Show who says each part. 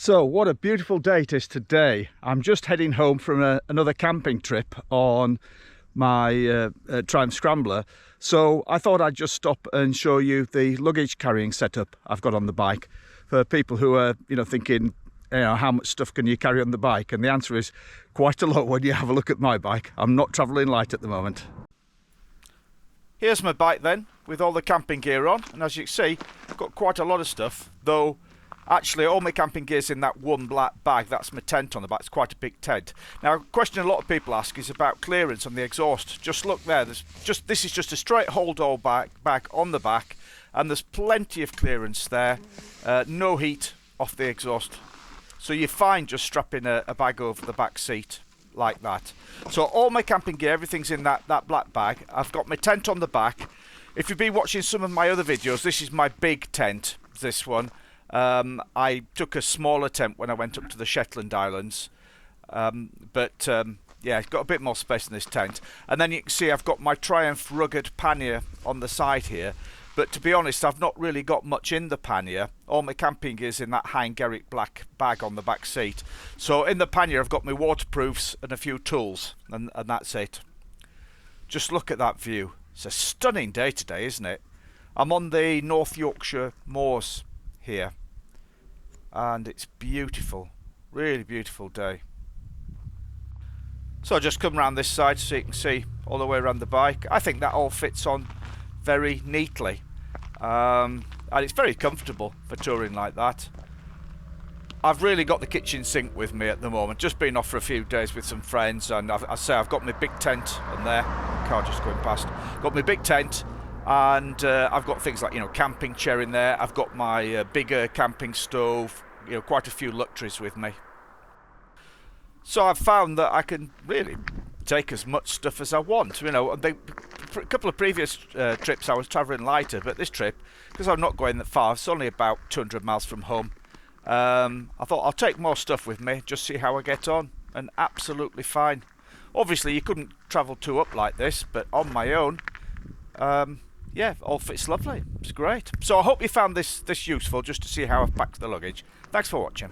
Speaker 1: So what a beautiful day it is today. I'm just heading home from another camping trip on my Triumph Scrambler. So I thought I'd just stop and show you the luggage carrying setup I've got on the bike for people who are, thinking, how much stuff can you carry on the bike? And the answer is quite a lot when you have a look at my bike. I'm not travelling light at the moment. Here's my bike then, with all the camping gear on, and as you can see, I've got quite a lot of stuff, though actually all my camping gear's in that one black bag. That's my tent on the back. It's quite a big tent. Now, a question a lot of people ask is about clearance on the exhaust. Just look there, this is just a straight hold-all bag on the back, and there's plenty of clearance there, no heat off the exhaust. So you're fine just strapping a bag over the back seat like that. So all my camping gear, everything's in that black bag. I've got my tent on the back. If you've been watching some of my other videos, this is my big tent, this one. I took a smaller tent when I went up to the Shetland Islands, yeah, it's got a bit more space in this tent. And then you can see I've got my Triumph rugged pannier on the side here, but to be honest, I've not really got much in the pannier. All my camping gear is in that Hein Gericke black bag on the back seat. So in the pannier I've got my waterproofs and a few tools, and that's it. Just look at that view. It's a stunning day today, isn't it? I'm on the North Yorkshire moors here, and it's beautiful, really beautiful day. So I'll just come around this side so you can see all the way around the bike. I think that all fits on very neatly, and it's very comfortable for touring like that. I've really got the kitchen sink with me at the moment, just been off for a few days with some friends, and I've got my big tent on there, car just going past, got my big tent, and I've got things like camping chair in there. I've got my bigger camping stove, quite a few luxuries with me. So I've found that I can really take as much stuff as I want. A couple of previous trips I was travelling lighter, but this trip, because I'm not going that far, it's only about 200 miles from home, I thought I'll take more stuff with me, just see how I get on, and absolutely fine. Obviously you couldn't travel two up like this, but on my own, yeah, all fits lovely. It's great. So I hope you found this useful, just to see how I've packed the luggage. Thanks for watching.